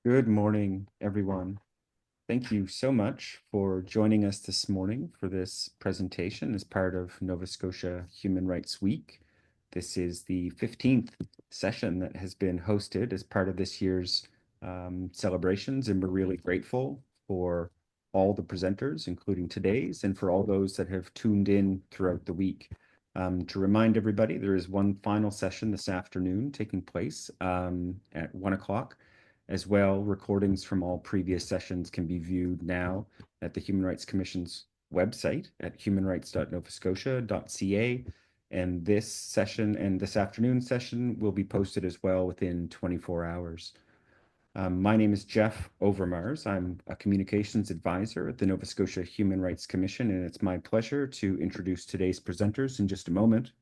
Good morning, everyone. Thank you so much for joining us this morning for this presentation as part of Nova Scotia Human Rights Week. This is the 15th session that has been hosted as part of this year's celebrations, and we're really grateful for all the presenters, including today's, and for all those that have tuned in throughout the week. To remind everybody, there is one final session this afternoon taking place at 1 o'clock. As well, recordings from all previous sessions can be viewed now at the Human Rights Commission's website at humanrights.novascotia.ca. And this session and this afternoon session will be posted as well within 24 hours. My name is Jeff Overmars. I'm a communications advisor at the Nova Scotia Human Rights Commission, and it's my pleasure to introduce today's presenters in just a moment.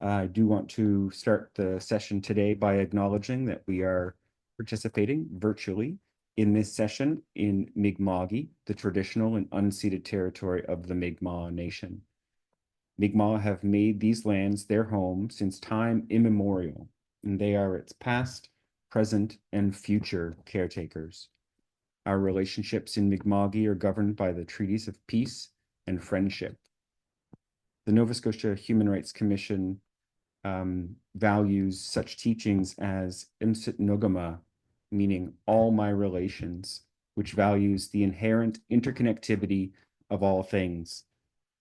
I do want to start the session today by acknowledging that we are participating virtually in this session in Mi'kma'ki, the traditional and unceded territory of the Mi'kmaq Nation. Mi'kmaq have made these lands their home since time immemorial, and they are its past, present, and future caretakers. Our relationships in Mi'kma'ki are governed by the treaties of peace and friendship. The Nova Scotia Human Rights Commission values such teachings as imsit nogama, meaning all my relations, which values the inherent interconnectivity of all things.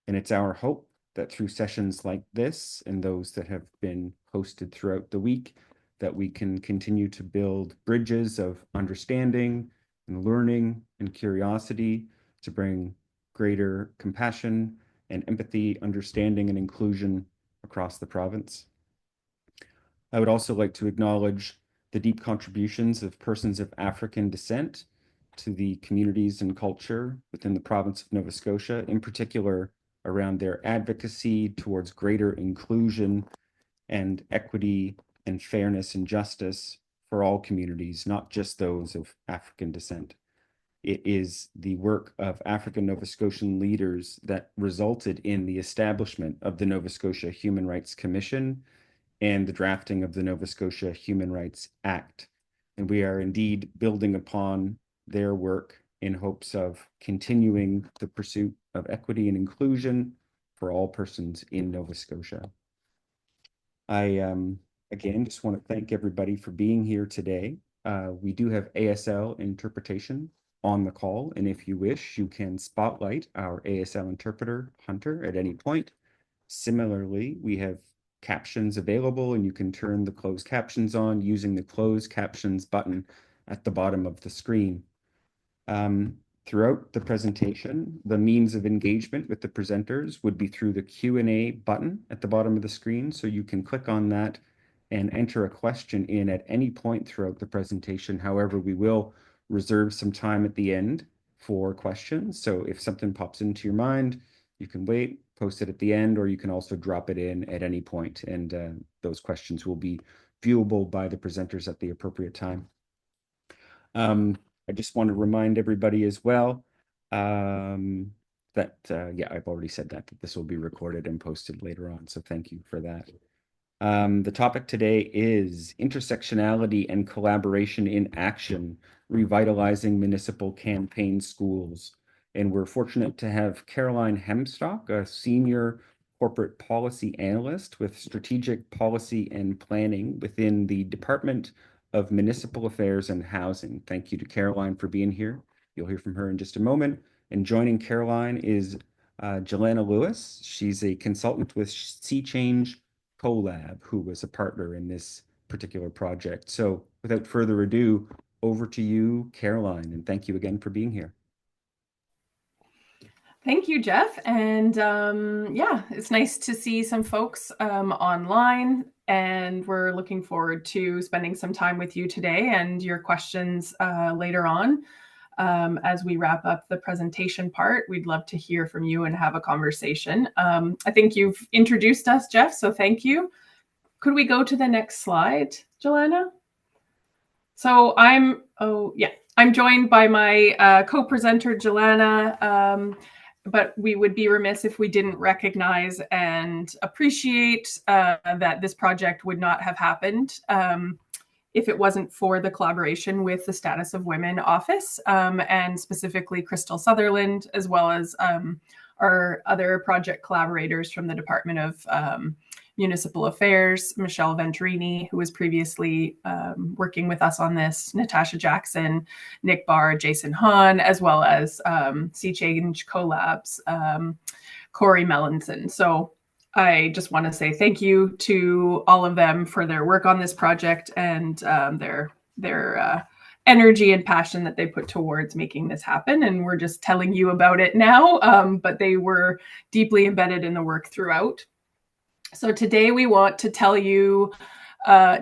And it's our hope that through sessions like this and those that have been hosted throughout the week, that we can continue to build bridges of understanding and learning and curiosity to bring greater compassion and empathy, understanding, and inclusion across the province. I would also like to acknowledge the deep contributions of persons of African descent to the communities and culture within the province of Nova Scotia, in particular around their advocacy towards greater inclusion and equity and fairness and justice for all communities, not just those of African descent. It is the work of African Nova Scotian leaders that resulted in the establishment of the Nova Scotia Human Rights Commission and the drafting of the Nova Scotia Human Rights Act. And we are indeed building upon their work in hopes of continuing the pursuit of equity and inclusion for all persons in Nova Scotia. I, again, just want to thank everybody for being here today. We do have ASL interpretation on the call, and if you wish, you can spotlight our ASL interpreter, Hunter, at any point. Similarly, we have captions available, and you can turn the closed captions on using the closed captions button at the bottom of the screen. Throughout the presentation, the means of engagement with the presenters would be through the Q&A button at the bottom of the screen. So you can click on that and enter a question in at any point throughout the presentation. However, we will reserve some time at the end for questions. So if something pops into your mind, you can wait, post it at the end, or you can also drop it in at any point, and those questions will be viewable by the presenters at the appropriate time. I just want to remind everybody as well that, yeah, I've already said that this will be recorded and posted later on. So thank you for that. The topic today is intersectionality and collaboration in action, revitalizing municipal campaign schools. And we're fortunate to have Caroline Hemstock, a senior corporate policy analyst with strategic policy and planning within the Department of Municipal Affairs and Housing. Thank you to Caroline for being here. You'll hear from her in just a moment. And joining Caroline is Jelena Lewis. She's a consultant with Sea Change Collab, who was a partner in this particular project. So without further ado, over to you, Caroline, and thank you again for being here. Thank you, Jeff. And yeah, it's nice to see some folks online, and we're looking forward to spending some time with you today and your questions later on. As we wrap up the presentation part, we'd love to hear from you and have a conversation. I think you've introduced us, Jeff, so thank you. Could we go to the next slide, Jelena? So I'm joined by my co-presenter, Jelena, but we would be remiss if we didn't recognize and appreciate that this project would not have happened if it wasn't for the collaboration with the Status of Women office, and specifically Crystal Sutherland, as well as our other project collaborators from the Department of Municipal Affairs, Michelle Venturini, who was previously working with us on this, Natasha Jackson, Nick Barr, Jason Hahn, as well as Sea Change Collabs, Corey Mellinson. So I just want to say thank you to all of them for their work on this project and their energy and passion that they put towards making this happen. And we're just telling you about it now, but they were deeply embedded in the work throughout. So today we want to tell you,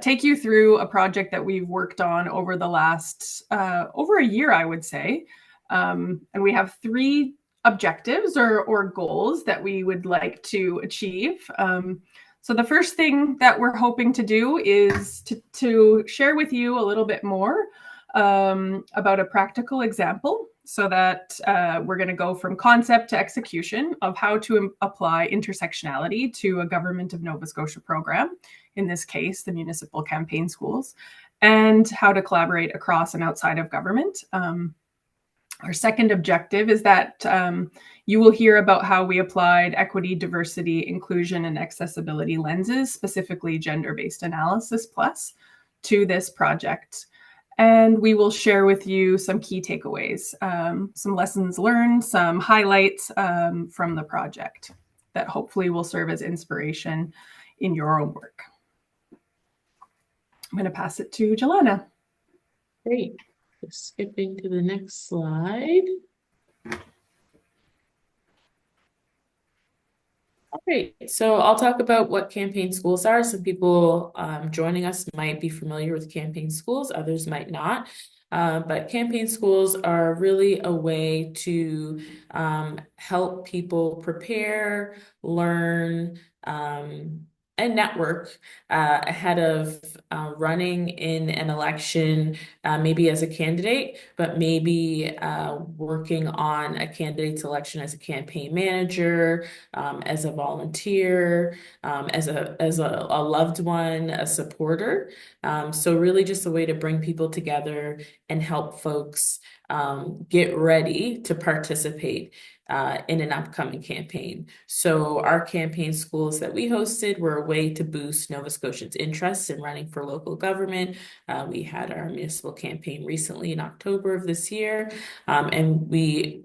take you through a project that we've worked on over the last, over a year, I would say. And we have 3 objectives or goals that we would like to achieve. So the first thing that we're hoping to do is to share with you a little bit more about a practical example, so that we're going to go from concept to execution of how to apply intersectionality to a Government of Nova Scotia program, in this case, the Municipal Campaign Schools, and how to collaborate across and outside of government. Our second objective is that you will hear about how we applied equity, diversity, inclusion, and accessibility lenses, specifically gender-based analysis plus, to this project. And we will share with you some key takeaways, some lessons learned, some highlights from the project that hopefully will serve as inspiration in your own work. I'm going to pass it to Jelena. Great. Just skipping to the next slide. All right, so I'll talk about what campaign schools are. Some people joining us might be familiar with campaign schools, others might not. But campaign schools are really a way to help people prepare, learn, and network ahead of running in an election, maybe as a candidate, but maybe working on a candidate's election as a campaign manager, as a volunteer, as a loved one, a supporter. So really just a way to bring people together and help folks get ready to participate in an upcoming campaign. So our campaign schools that we hosted were a way to boost Nova Scotians' interest in running for local government. We had our municipal campaign recently in October of this year, and we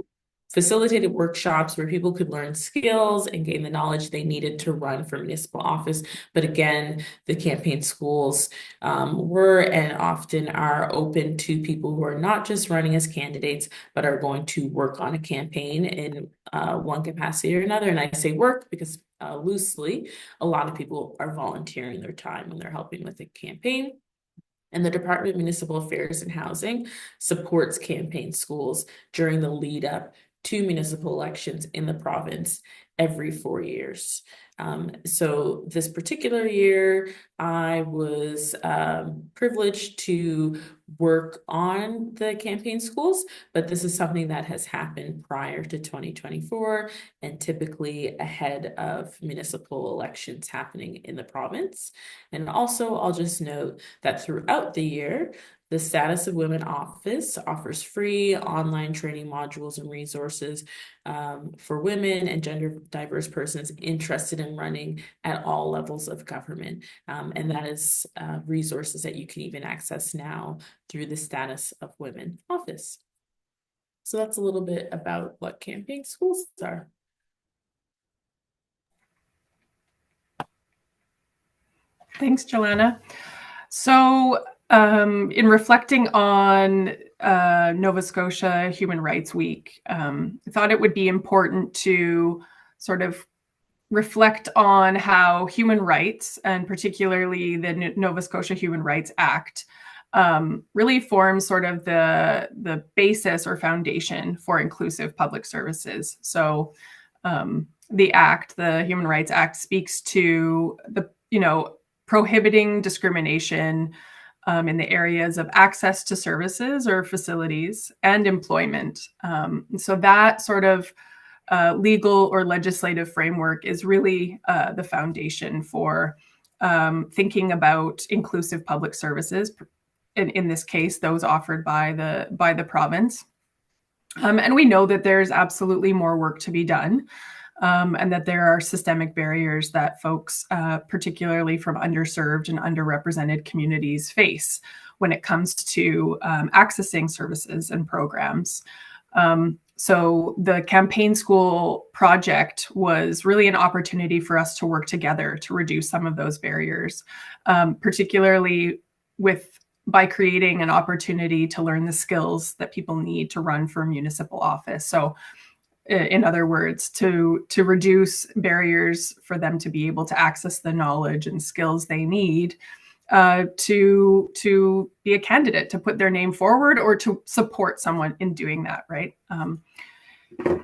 facilitated workshops where people could learn skills and gain the knowledge they needed to run for municipal office. But again, the campaign schools were and often are open to people who are not just running as candidates, but are going to work on a campaign in one capacity or another. And I say work because loosely, a lot of people are volunteering their time when they're helping with a campaign. And the Department of Municipal Affairs and Housing supports campaign schools during the lead up to municipal elections in the province every 4 years. So this particular year, I was privileged to work on the campaign schools, but this is something that has happened prior to 2024 and typically ahead of municipal elections happening in the province. And also, I'll just note that throughout the year, the Status of Women office offers free online training modules and resources for women and gender diverse persons interested in running at all levels of government. And that is resources that you can even access now through the Status of Women office. So that's a little bit about what campaign schools are. Thanks, Jelena. So in reflecting on Nova Scotia Human Rights Week, I thought it would be important to sort of reflect on how human rights, and particularly the Nova Scotia Human Rights Act, really forms sort of the basis or foundation for inclusive public services. So the Act, the Human Rights Act, speaks to the, prohibiting discrimination in the areas of access to services or facilities and employment. So that sort of legal or legislative framework is really the foundation for thinking about inclusive public services, in this case, those offered by the province. And we know that there's absolutely more work to be done, and that there are systemic barriers that folks, particularly from underserved and underrepresented communities, face when it comes to accessing services and programs. So the Campaign School project was really an opportunity for us to work together to reduce some of those barriers, particularly by creating an opportunity to learn the skills that people need to run for municipal office. So in other words, to reduce barriers for them to be able to access the knowledge and skills they need to be a candidate, to put their name forward, or to support someone in doing that, right?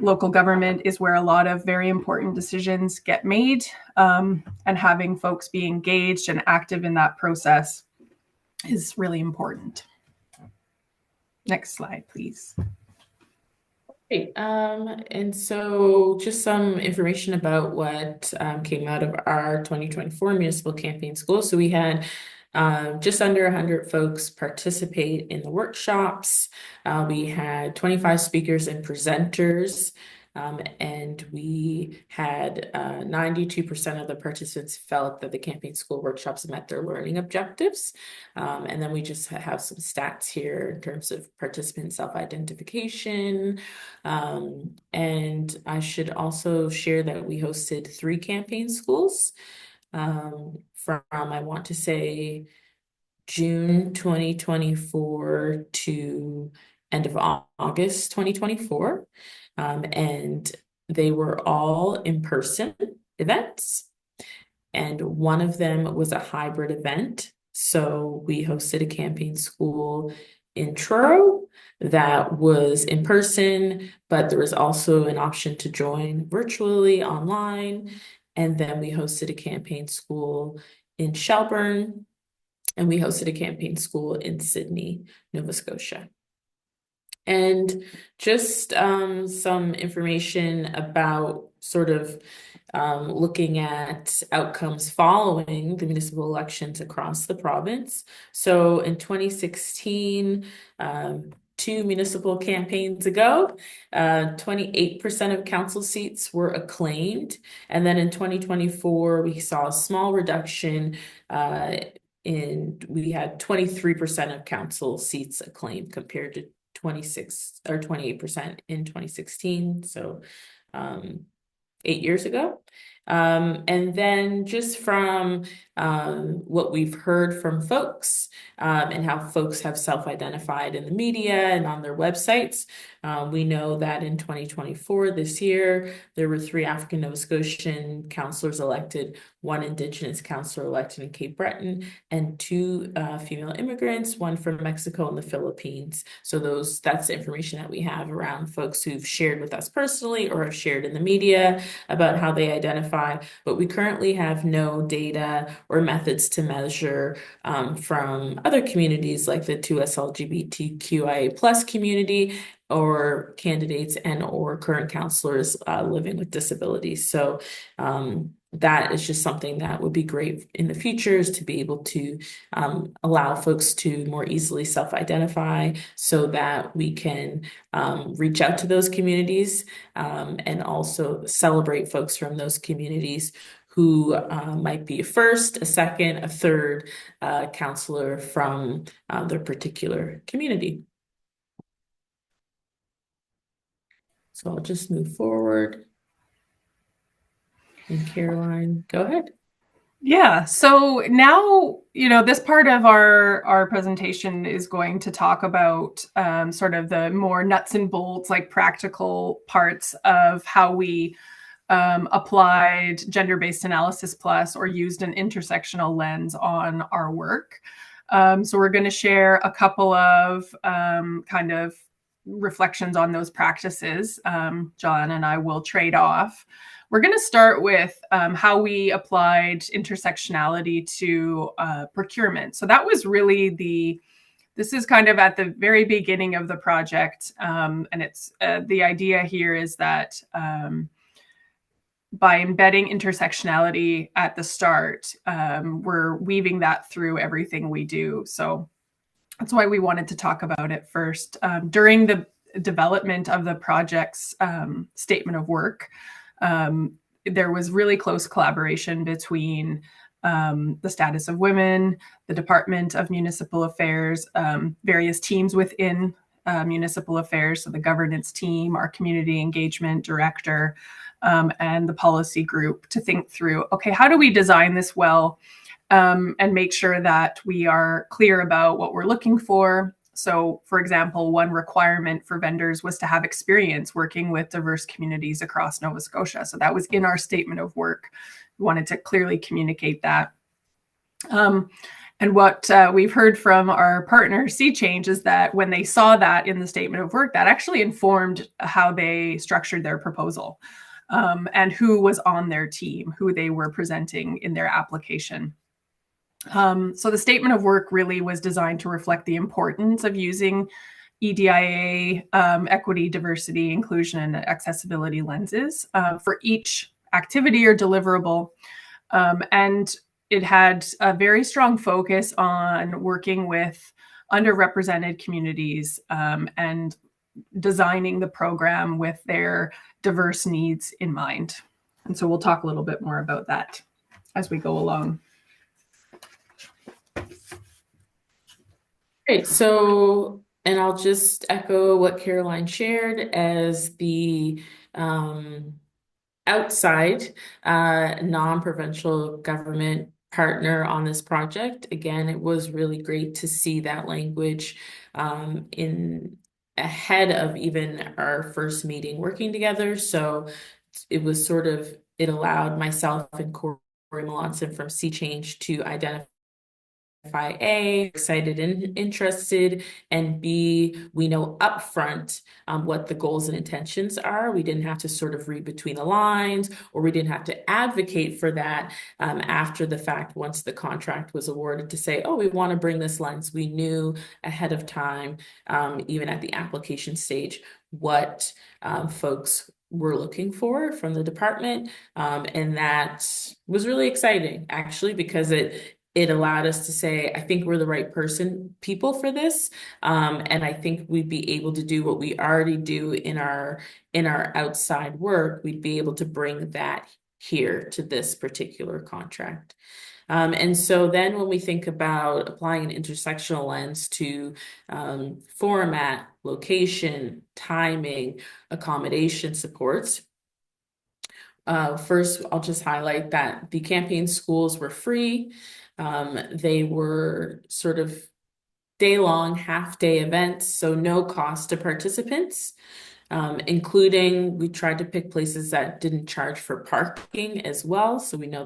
Local government is where a lot of very important decisions get made, and having folks be engaged and active in that process is really important. Next slide, please. Great. And so just some information about what came out of our 2024 Municipal Campaign School. So we had just under 100 folks participate in the workshops. We had 25 speakers and presenters, and we had 92% of the participants felt that the Campaign School workshops met their learning objectives. And then we just have some stats here in terms of participant self-identification. And I should also share that we hosted 3 campaign schools from, I want to say, June 2024 to end of August 2024. And they were all in-person events. And one of them was a hybrid event. So we hosted a campaign school in Truro that was in person, but there was also an option to join virtually online. And then we hosted a campaign school in Shelburne, and we hosted a campaign school in Sydney, Nova Scotia. And just some information about sort of looking at outcomes following the municipal elections across the province. So in 2016, 2 municipal campaigns ago, 28% of council seats were acclaimed. And then in 2024, we saw a small reduction we had 23% of council seats acclaimed compared to 26 or 28% in 2016. So 8 years ago. And then just from what we've heard from folks and how folks have self-identified in the media and on their websites, we know that in 2024, this year, there were 3 African Nova Scotian councillors elected, 1 Indigenous councillor elected in Cape Breton, and 2 female immigrants, 1 from Mexico and the Philippines. So that's the information that we have around folks who've shared with us personally or have shared in the media about how they identify, but we currently have no data or methods to measure from other communities like the 2S LGBTQIA plus community, or candidates and or current counselors living with disabilities. So that is just something that would be great in the future, is to be able to allow folks to more easily self-identify so that we can reach out to those communities and also celebrate folks from those communities who might be a first, a second, a third counselor from their particular community. So I'll just move forward. And Caroline, go ahead. Yeah, so now, this part of our presentation is going to talk about sort of the more nuts and bolts, like practical parts of how we applied gender-based analysis plus or used an intersectional lens on our work. So we're going to share a couple of kind of reflections on those practices. John and I will trade off. We're going to start with how we applied intersectionality to procurement. So that was really this is kind of at the very beginning of the project. And it's the idea here is that by embedding intersectionality at the start, we're weaving that through everything we do. So That's why we wanted to talk about it first. During the development of the project's statement of work, there was really close collaboration between the status of women, the Department of Municipal Affairs, various teams within municipal affairs, so the governance team, our community engagement director, and the policy group to think through, okay, how do we design this well and make sure that we are clear about what we're looking for. So, for example, one requirement for vendors was to have experience working with diverse communities across Nova Scotia. So that was in our statement of work. We wanted to clearly communicate that. And what we've heard from our partner, Sea Change, is that when they saw that in the statement of work, that actually informed how they structured their proposal and who was on their team, who they were presenting in their application. So the statement of work really was designed to reflect the importance of using EDIA, equity, diversity, inclusion, and accessibility lenses for each activity or deliverable. And it had a very strong focus on working with underrepresented communities and designing the program with their diverse needs in mind. And so we'll talk a little bit more about that as we go along. Great. So, and I'll just echo what Caroline shared as the outside non-provincial government partner on this project. Again, it was really great to see that language in ahead of even our first meeting working together. So it was sort of, it allowed myself and Corey Melanson from Sea Change to identify A, excited and interested, and B, we know upfront what the goals and intentions are. We didn't have to sort of read between the lines, or we didn't have to advocate for that after the fact once the contract was awarded to say, oh, we want to bring this lens. We knew ahead of time, even at the application stage, what folks were looking for from the department. And that was really exciting, actually, because it allowed us to say, I think we're the right people for this. And I think we'd be able to do what we already do in our outside work. We'd be able to bring that here to this particular contract. And so then when we think about applying an intersectional lens to format, location, timing, accommodation supports, first, I'll just highlight that the campaign schools were free. They were sort of day-long, half-day events, so no cost to participants, including we tried to pick places that didn't charge for parking as well. So we know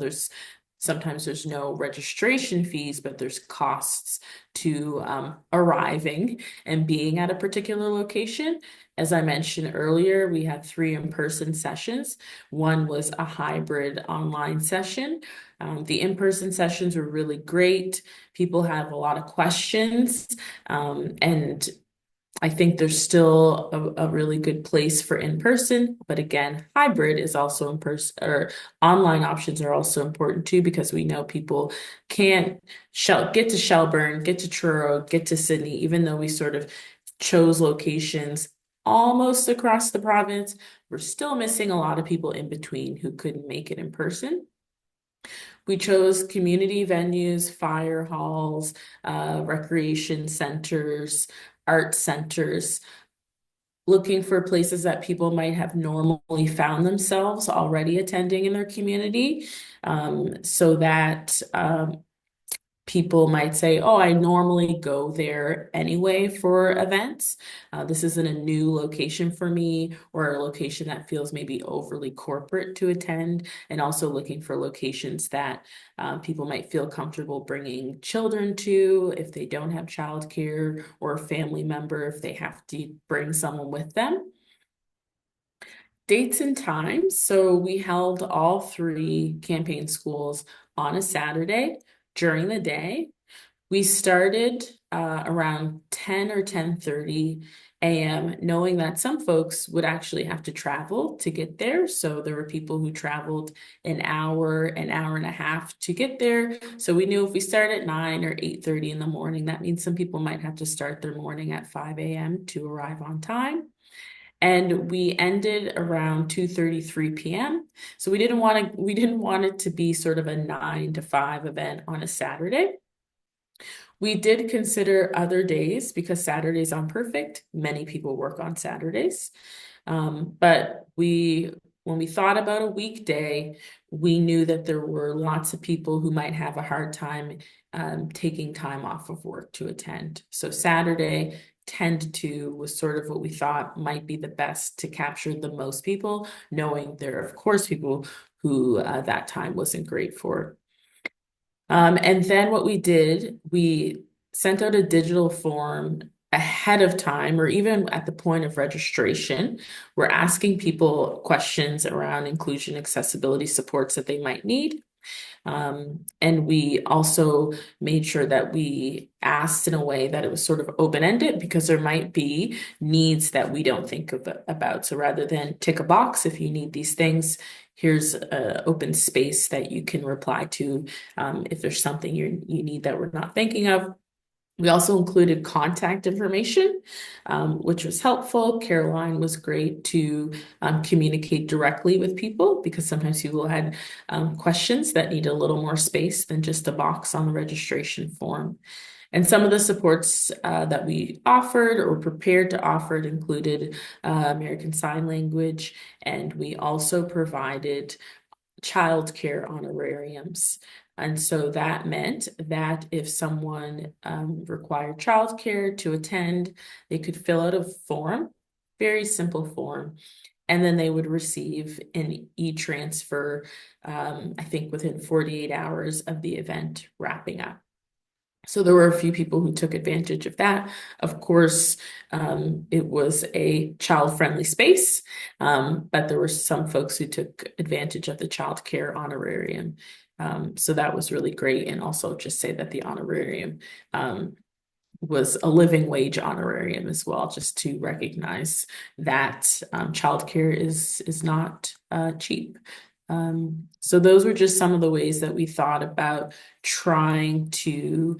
sometimes there's no registration fees, but there's costs to arriving and being at a particular location. As I mentioned earlier, we had 3 in-person sessions. One was a hybrid online session. The in-person sessions were really great. People have a lot of questions, and I think there's still a really good place for in-person, but again, hybrid is also in-person, or online options are also important too, because we know people can't get to Shelburne, get to Truro, get to Sydney, even though we sort of chose locations almost across the province. We're still missing a lot of people in between who couldn't make it in person. We chose community venues, fire halls, recreation centers, art centers, looking for places that people might have normally found themselves already attending in their community, so that people might say, oh, I normally go there anyway for events. This isn't a new location for me, or a location that feels maybe overly corporate to attend, and also looking for locations that people might feel comfortable bringing children to if they don't have childcare, or a family member if they have to bring someone with them. Dates and times. So we held all 3 campaign schools on a Saturday during the day. We started around 10 or 10:30 a.m., knowing that some folks would actually have to travel to get there. So there were people who traveled an hour and a half to get there. So we knew if we start at 9 or 8:30 in the morning, that means some people might have to start their morning at 5 a.m. to arrive on time. And we ended around 2:33 p.m. So we didn't want it to be sort of a 9 to 5 event on a Saturday. We did consider other days because Saturdays aren't perfect. Many people work on Saturdays. But when we thought about a weekday, we knew that there were lots of people who might have a hard time taking time off of work to attend. So Saturday, 10 to 2 was sort of what we thought might be the best to capture the most people, knowing there are, of course, people who that time wasn't great for. And then what we did, we sent out a digital form ahead of time, or even at the point of registration. We're asking people questions around inclusion, accessibility supports that they might need. And we also made sure that we asked in a way that it was sort of open-ended, because there might be needs that we don't think about. So rather than tick a box, if you need these things, here's an open space that you can reply to if there's something you need that we're not thinking of. We also included contact information, which was helpful. Caroline was great to communicate directly with people, because sometimes people had questions that need a little more space than just a box on the registration form. And some of the supports that we offered or prepared to offer included American Sign Language, and we also provided childcare honorariums. And so that meant that if someone required childcare to attend, they could fill out a form, very simple form, and then they would receive an e-transfer, I think within 48 hours of the event wrapping up. So there were a few people who took advantage of that. Of course, it was a child-friendly space, but there were some folks who took advantage of the child care honorarium. So that was really great. And also just say that the honorarium was a living wage honorarium as well, just to recognize that childcare is not cheap. So those were just some of the ways that we thought about trying to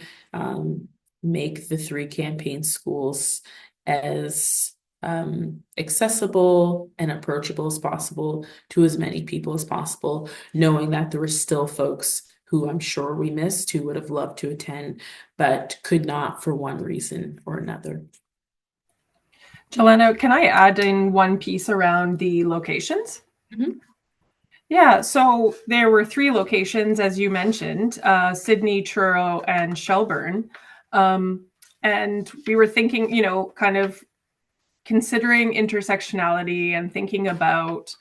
make the 3 campaign schools as accessible and approachable as possible to as many people as possible, knowing that there were still folks who I'm sure we missed who would have loved to attend, but could not for one reason or another. Jelena, can I add in one piece around the locations? Mm-hmm. Yeah, so there were 3 locations, as you mentioned, Sydney, Truro, and Shelburne. And we were thinking, kind of considering intersectionality and thinking about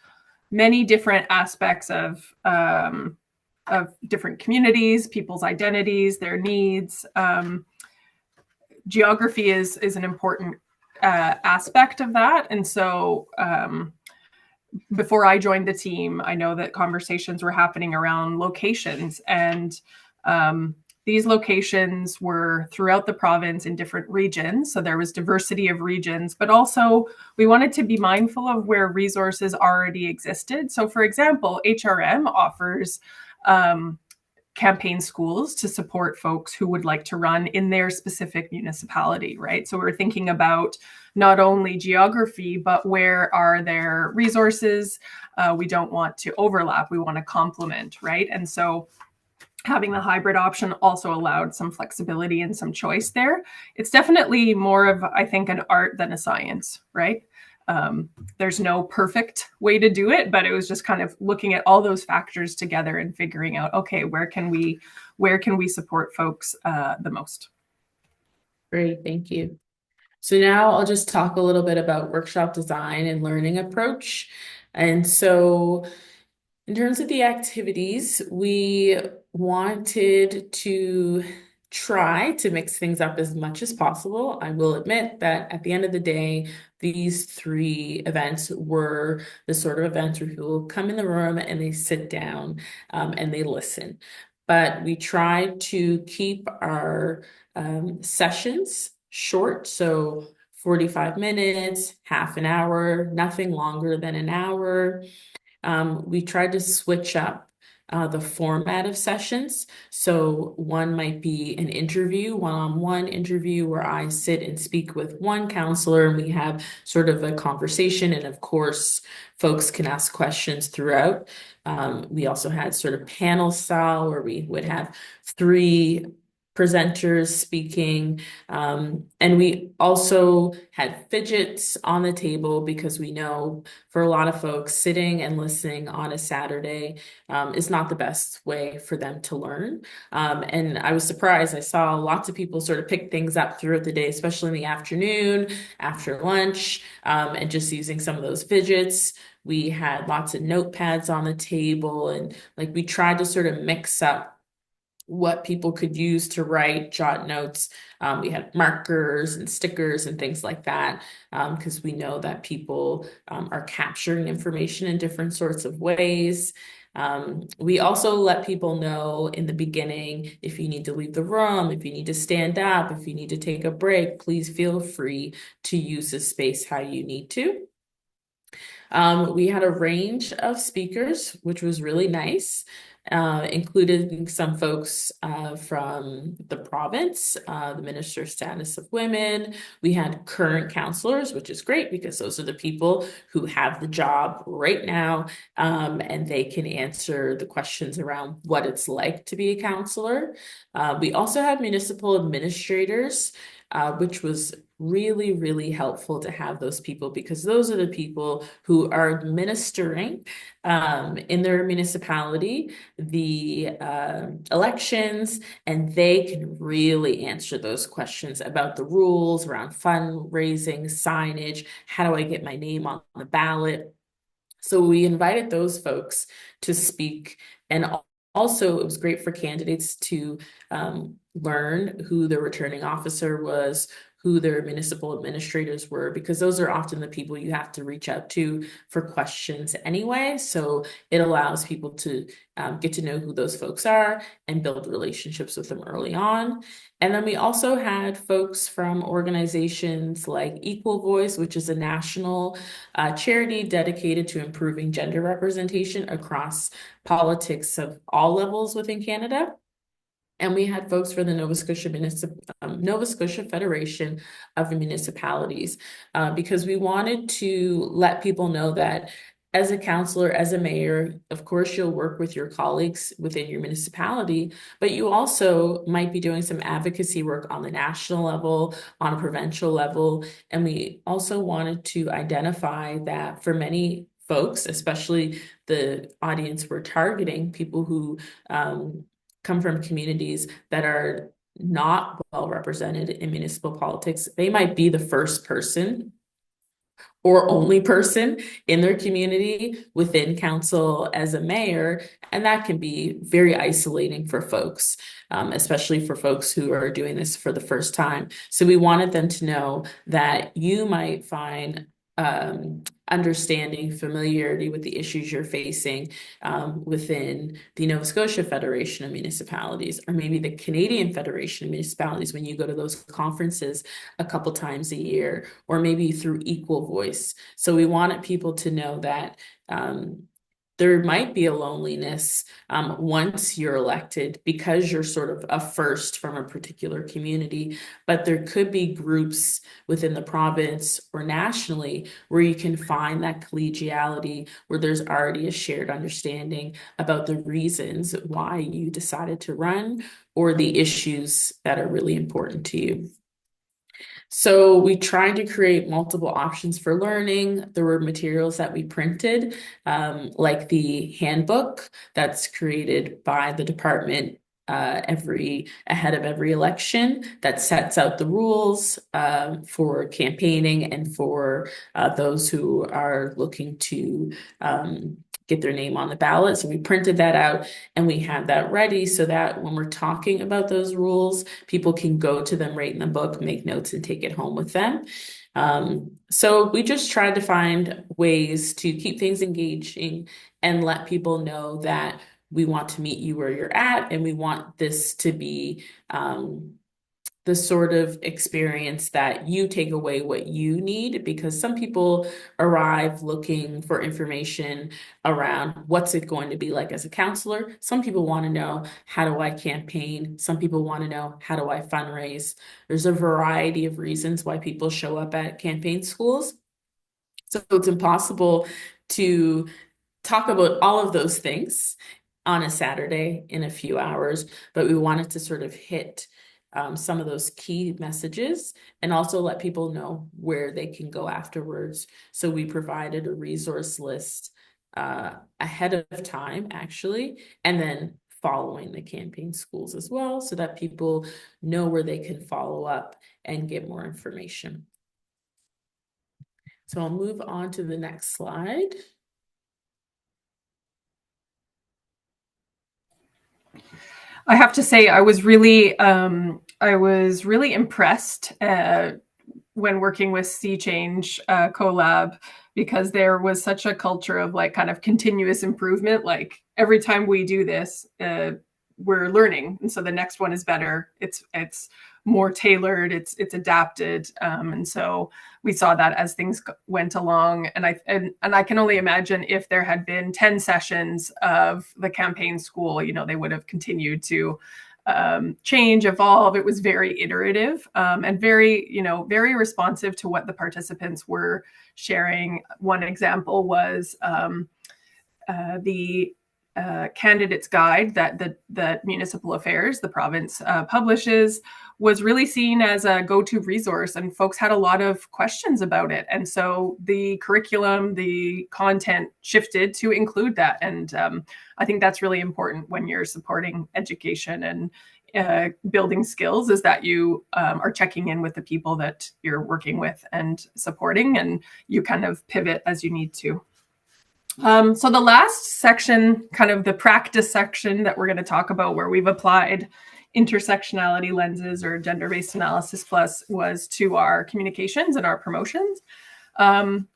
many different aspects of different communities, people's identities, their needs. Geography is an important aspect of that. And so before I joined the team, I know that conversations were happening around locations, and these locations were throughout the province in different regions. So there was diversity of regions, but also we wanted to be mindful of where resources already existed. So for example, HRM offers campaign schools to support folks who would like to run in their specific municipality, right? So we're thinking about not only geography, but where are their resources? We don't want to overlap, we want to complement, right? And so having the hybrid option also allowed some flexibility and some choice there. It's definitely more of, I think, an art than a science, right? There's no perfect way to do it, but it was just kind of looking at all those factors together and figuring out, okay, where can we support folks the most? Great, thank you. So now I'll just talk a little bit about workshop design and learning approach. And so in terms of the activities, we wanted to try to mix things up as much as possible. I will admit that at the end of the day, these 3 events were the sort of events where people come in the room and they sit down and they listen. But we tried to keep our sessions short. So 45 minutes, half an hour, nothing longer than an hour. We tried to switch up the format of sessions. So one might be an interview, one-on-one interview where I sit and speak with one counselor and we have sort of a conversation. And of course, folks can ask questions throughout. We also had sort of panel style where we would have 3 presenters speaking. And we also had fidgets on the table because we know for a lot of folks, sitting and listening on a Saturday is not the best way for them to learn. And I was surprised. I saw lots of people sort of pick things up throughout the day, especially in the afternoon, after lunch, and just using some of those fidgets. We had lots of notepads on the table, and like we tried to sort of mix up what people could use to write, jot notes. We had markers and stickers and things like that, because we know that people are capturing information in different sorts of ways. We also let people know in the beginning, if you need to leave the room, if you need to stand up, if you need to take a break, please feel free to use the space how you need to. We had a range of speakers, which was really nice. Included some folks from the province, the Minister of Status of Women. We had current counselors, which is great because those are the people who have the job right now, and they can answer the questions around what it's like to be a counselor. We also had municipal administrators, which was really, really helpful to have those people because those are the people who are administering in their municipality the elections, and they can really answer those questions about the rules around fundraising, signage, how do I get my name on the ballot? So we invited those folks to speak, and also it was great for candidates to learn who the returning officer was, who their municipal administrators were, because those are often the people you have to reach out to for questions anyway. So it allows people to get to know who those folks are and build relationships with them early on. And then we also had folks from organizations like Equal Voice, which is a national charity dedicated to improving gender representation across politics of all levels within Canada. And we had folks for the Nova Scotia Federation of Municipalities, because we wanted to let people know that as a counselor, as a mayor, of course, you'll work with your colleagues within your municipality, but you also might be doing some advocacy work on the national level, on a provincial level. And we also wanted to identify that for many folks, especially the audience we're targeting, people who come from communities that are not well represented in municipal politics, they might be the first person or only person in their community within council as a mayor. And that can be very isolating for folks, especially for folks who are doing this for the first time. So we wanted them to know that you might find understanding, familiarity with the issues you're facing within the Nova Scotia Federation of Municipalities, or maybe the Canadian Federation of Municipalities when you go to those conferences a couple times a year, or maybe through Equal Voice. So we wanted people to know that there might be a loneliness once you're elected because you're sort of a first from a particular community, but there could be groups within the province or nationally where you can find that collegiality, where there's already a shared understanding about the reasons why you decided to run or the issues that are really important to you. So we tried to create multiple options for learning. There were materials that we printed, like the handbook that's created by the department ahead of every election, that sets out the rules for campaigning and for those who are looking to get their name on the ballot. So we printed that out and we had that ready so that when we're talking about those rules, people can go to them right in the book, make notes, and take it home with them. So we just tried to find ways to keep things engaging and let people know that we want to meet you where you're at, and we want this to be the sort of experience that you take away what you need, because some people arrive looking for information around what's it going to be like as a counselor. Some people want to know, how do I campaign? Some people want to know, how do I fundraise? There's a variety of reasons why people show up at campaign schools. So it's impossible to talk about all of those things on a Saturday in a few hours, but we wanted to sort of hit some of those key messages and also let people know where they can go afterwards. So we provided a resource list ahead of time, actually, and then following the campaign schools as well, so that people know where they can follow up and get more information. So I'll move on to the next slide. I have to say, I was really impressed when working with Sea Change CoLab, because there was such a culture of like kind of continuous improvement. Like every time we do this, we're learning, and so the next one is better. It's more tailored. It's adapted, and so we saw that as things went along. And I can only imagine if there had been 10 sessions of the campaign school, you know, they would have continued to change, evolve. It was very iterative, and very, you know, very responsive to what the participants were sharing. One example was the candidates guide that Municipal Affairs, the province, publishes, was really seen as a go-to resource, and folks had a lot of questions about it. And so the curriculum, the content shifted to include that. And I think that's really important when you're supporting education and building skills, is that you are checking in with the people that you're working with and supporting, and you kind of pivot as you need to. So the last section, kind of the practice section that we're going to talk about, where we've applied intersectionality lenses or gender-based analysis plus, was to our communications and our promotions.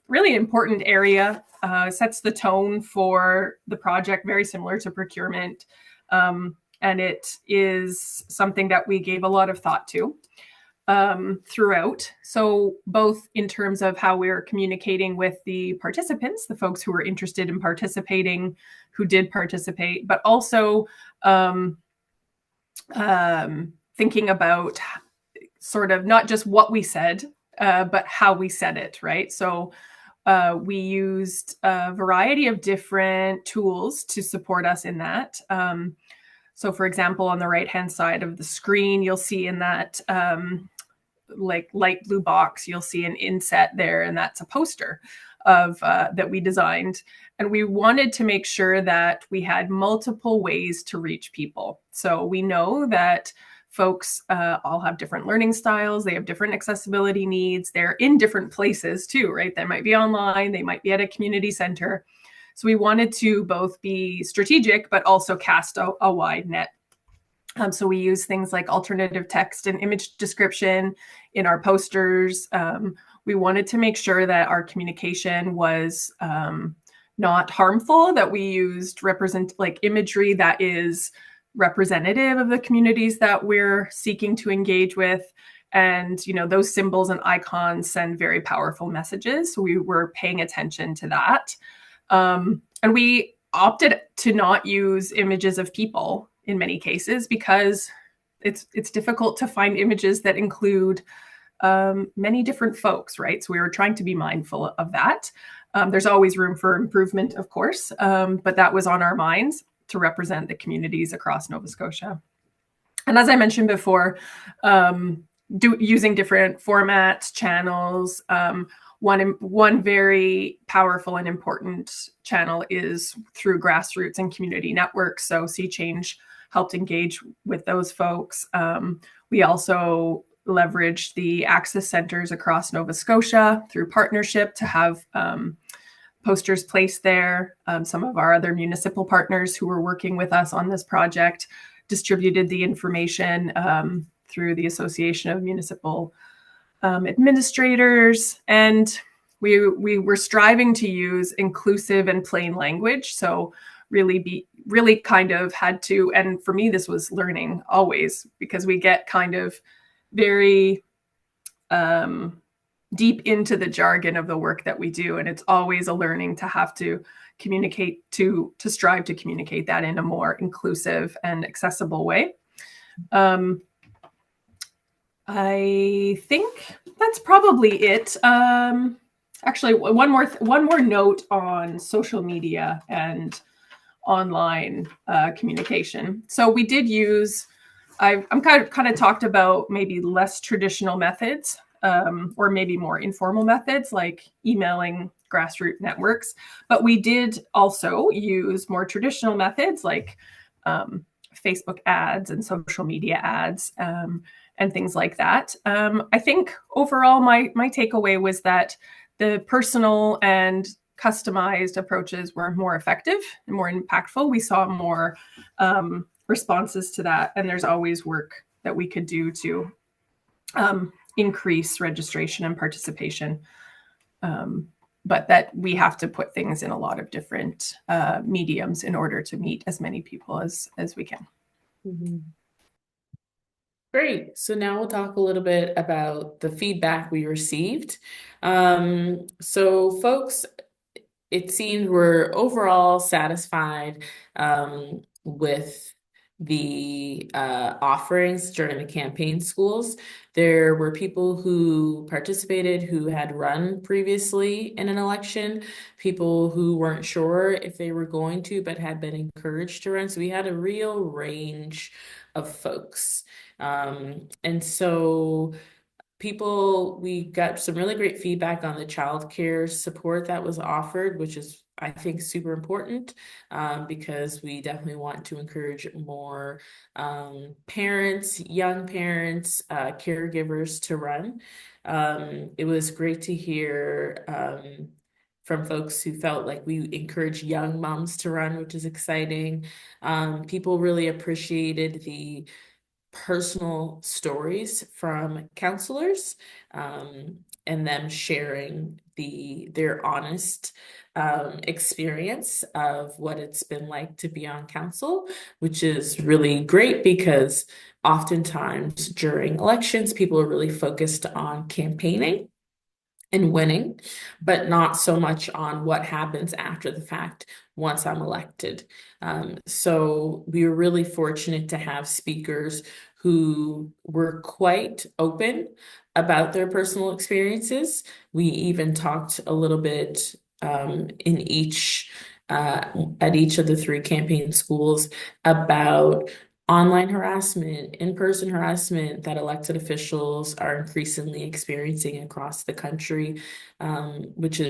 Really important area, sets the tone for the project, very similar to procurement. And it is something that we gave a lot of thought to throughout. So both in terms of how we're communicating with the participants, the folks who were interested in participating, who did participate, but also thinking about sort of not just what we said, but how we said it, right? So we used a variety of different tools to support us in that. So for example, on the right-hand side of the screen, you'll see in that like light blue box, you'll see an inset there, and that's a poster of that we designed. And we wanted to make sure that we had multiple ways to reach people. So we know that folks all have different learning styles. They have different accessibility needs. They're in different places too, right? They might be online, they might be at a community center. So we wanted to both be strategic, but also cast a wide net. So we use things like alternative text and image description in our posters. We wanted to make sure that our communication was not harmful, that we used imagery that is representative of the communities that we're seeking to engage with. And, you know, those symbols and icons send very powerful messages. So we were paying attention to that. And we opted to not use images of people in many cases, because it's difficult to find images that include many different folks, right? So we were trying to be mindful of that. There's always room for improvement, of course, but that was on our minds, to represent the communities across Nova Scotia. And as I mentioned before, using different formats, channels. One very powerful and important channel is through grassroots and community networks. So Sea Change helped engage with those folks. We also leveraged the access centers across Nova Scotia through partnership to have posters placed there. Some of our other municipal partners who were working with us on this project distributed the information through the Association of Municipal Administrators. And we were striving to use inclusive and plain language. So really kind of had to, and for me, this was learning always, because we get kind of very deep into the jargon of the work that we do, and it's always a learning to have to communicate, to strive to communicate that in a more inclusive and accessible way. I think that's probably it. Actually, one more note on social media and online communication. So we did use, I'm kind of talked about maybe less traditional methods, or maybe more informal methods like emailing grassroots networks. But we did also use more traditional methods like Facebook ads and social media ads, and things like that. I think overall, my takeaway was that the personal and customized approaches were more effective and more impactful. We saw more responses to that, and there's always work that we could do to increase registration and participation. But that we have to put things in a lot of different mediums in order to meet as many people as we can. Mm-hmm. Great. So now we'll talk a little bit about the feedback we received. So folks, it seemed were overall satisfied with the offerings during the campaign schools. There were people who participated who had run previously in an election, people who weren't sure if they were going to, but had been encouraged to run. So we had a real range of folks. And so we got some really great feedback on the childcare support that was offered, which is, I think, super important, because we definitely want to encourage more parents, young parents, caregivers to run. It was great to hear from folks who felt like we encourage young moms to run, which is exciting. People really appreciated the personal stories from counselors, and them sharing their honest experience of what it's been like to be on council, which is really great because oftentimes during elections, people are really focused on campaigning and winning, but not so much on what happens after the fact once I'm elected. So we were really fortunate to have speakers who were quite open about their personal experiences. We even talked a little bit in each at each of the 3 campaign schools about online harassment, in-person harassment that elected officials are increasingly experiencing across the country, which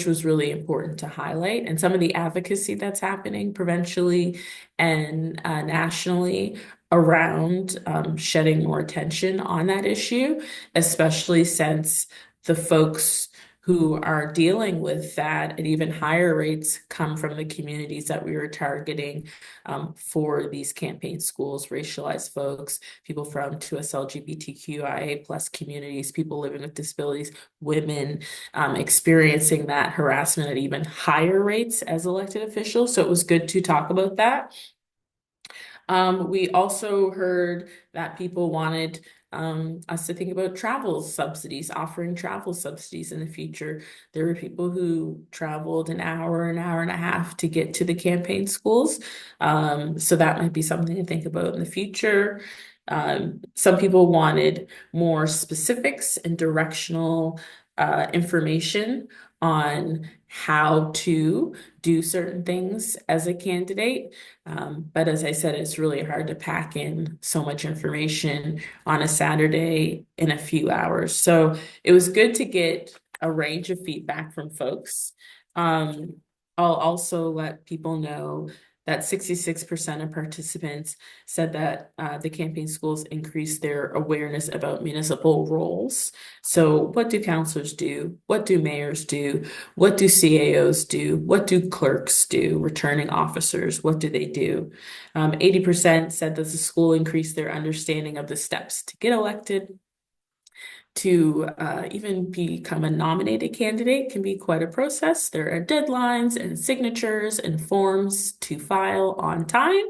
was really important to highlight, and some of the advocacy that's happening provincially and nationally around shedding more attention on that issue, especially since the folks who are dealing with that at even higher rates come from the communities that we were targeting for these campaign schools: racialized folks, people from 2S LGBTQIA plus communities, people living with disabilities, women experiencing that harassment at even higher rates as elected officials. So it was good to talk about that. We also heard that people wanted us to think about travel subsidies, offering travel subsidies in the future. There were people who traveled an hour and a half to get to the campaign schools. So that might be something to think about in the future. Some people wanted more specifics and directional information on how to do certain things as a candidate. But as I said, it's really hard to pack in so much information on a Saturday in a few hours. So it was good to get a range of feedback from folks. I'll also let people know that 66% of participants said that the campaign schools increased their awareness about municipal roles. So what do councilors do? What do mayors do? What do CAOs do? What do clerks do? Returning officers, what do they do? 80% said that the school increased their understanding of the steps to get elected. To even become a nominated candidate can be quite a process. There are deadlines and signatures and forms to file on time.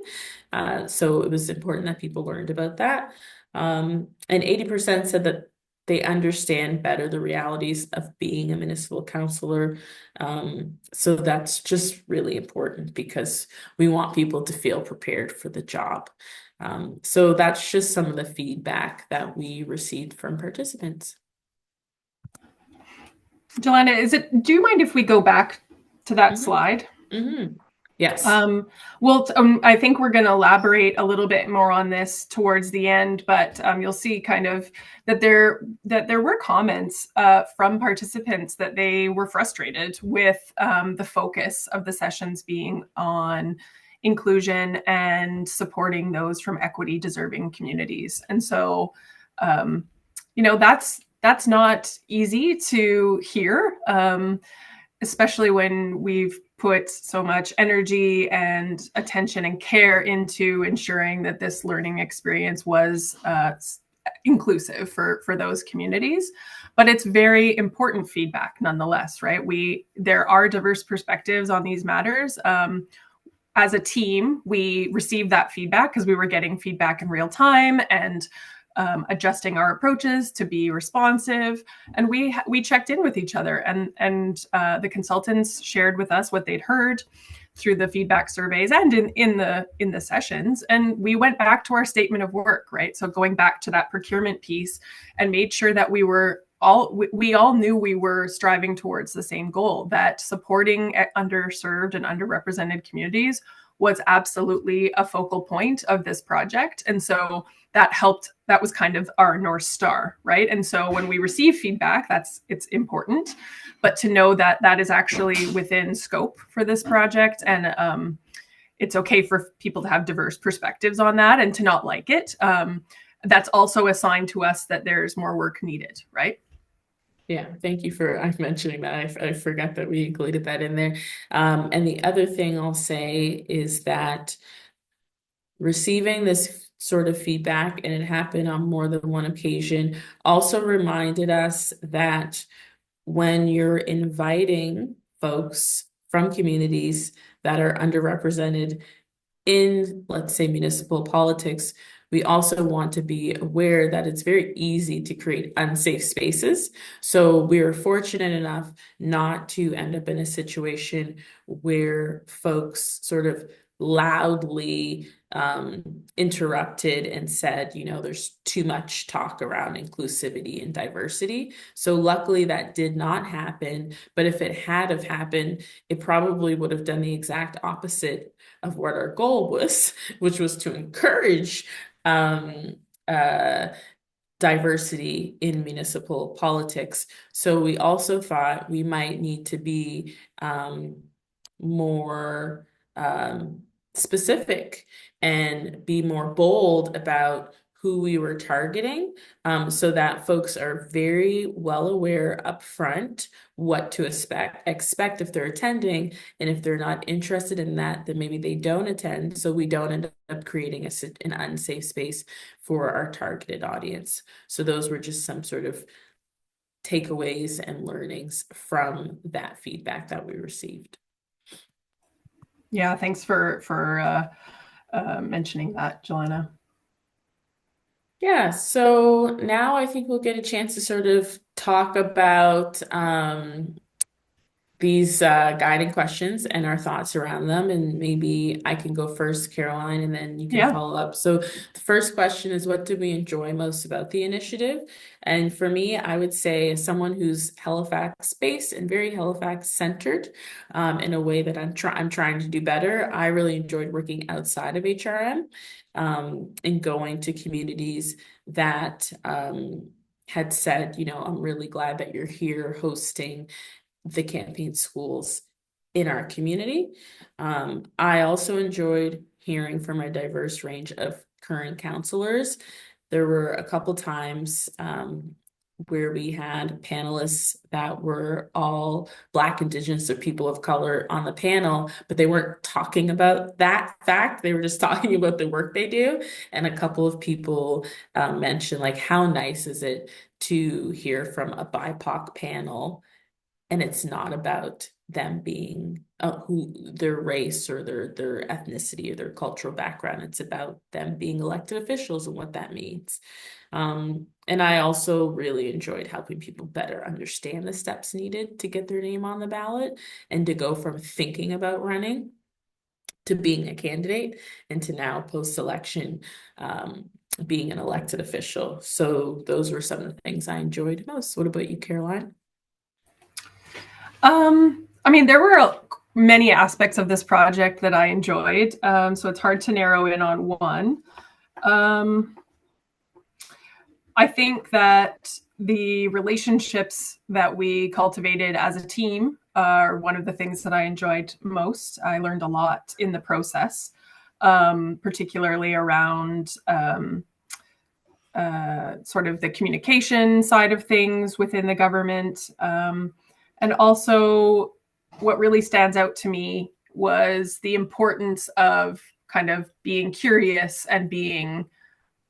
So it was important that people learned about that. And 80% said that they understand better the realities of being a municipal councilor. So that's just really important because we want people to feel prepared for the job. So that's just some of the feedback that we received from participants. Joanna, do you mind if we go back to that slide? Yes. Well, I think we're going to elaborate a little bit more on this towards the end, but you'll see kind of that there were comments from participants that they were frustrated with the focus of the sessions being on inclusion and supporting those from equity deserving communities. And so, that's not easy to hear. Especially when we've put so much energy and attention and care into ensuring that this learning experience was inclusive for those communities. But it's very important feedback nonetheless, right? There are diverse perspectives on these matters. As a team, we received that feedback because we were getting feedback in real time and adjusting our approaches to be responsive. And we checked in with each other, and the consultants shared with us what they'd heard through the feedback surveys and in the sessions. And we went back to our statement of work, right? So going back to that procurement piece and made sure that we all knew we were striving towards the same goal, that supporting underserved and underrepresented communities was absolutely a focal point of this project. And so that was kind of our North Star, right? And so when we receive feedback, it's important, but to know that that is actually within scope for this project, and it's okay for people to have diverse perspectives on that and to not like it. That's also a sign to us that there's more work needed, right? Yeah, thank you for mentioning that. I forgot that we included that in there. And the other thing I'll say is that receiving this sort of feedback, and it happened on more than one occasion, also reminded us that when you're inviting folks from communities that are underrepresented in, let's say, municipal politics, we also want to be aware that it's very easy to create unsafe spaces. So we are fortunate enough not to end up in a situation where folks sort of loudly interrupted and said, there's too much talk around inclusivity and diversity. So luckily that did not happen. But if it had have happened, it probably would have done the exact opposite of what our goal was, which was to encourage diversity in municipal politics. So we also thought we might need to be more specific and be more bold about who we were targeting, so that folks are very well aware up front what to expect if they're attending, and if they're not interested in that, then maybe they don't attend, so we don't end up creating an unsafe space for our targeted audience. So those were just some sort of takeaways and learnings from that feedback that we received. Yeah, thanks for mentioning that, Joanna. Yeah, so now I think we'll get a chance to sort of talk about these guiding questions and our thoughts around them. And maybe I can go first, Caroline, and then you can follow up. So the first question is, what did we enjoy most about the initiative? And for me, I would say, as someone who's Halifax-based and very Halifax-centered, in a way that I'm trying to do better, I really enjoyed working outside of HRM, and going to communities that had said, I'm really glad that you're here hosting the campaign schools in our community. I also enjoyed hearing from a diverse range of current counselors. There were a couple times where we had panelists that were all Black, Indigenous, or people of color on the panel, but they weren't talking about that fact. They were just talking about the work they do. And a couple of people mentioned, like, how nice is it to hear from a BIPOC panel And it's not about them being who their race or their ethnicity or their cultural background. It's about them being elected officials and what that means. And I also really enjoyed helping people better understand the steps needed to get their name on the ballot and to go from thinking about running to being a candidate and to now post-election being an elected official. So those were some of the things I enjoyed most. What about you, Caroline? I mean, there were many aspects of this project that I enjoyed, so it's hard to narrow in on one. I think that the relationships that we cultivated as a team are one of the things that I enjoyed most. I learned a lot in the process, particularly around sort of the communication side of things within the government. And also, what really stands out to me was the importance of kind of being curious and being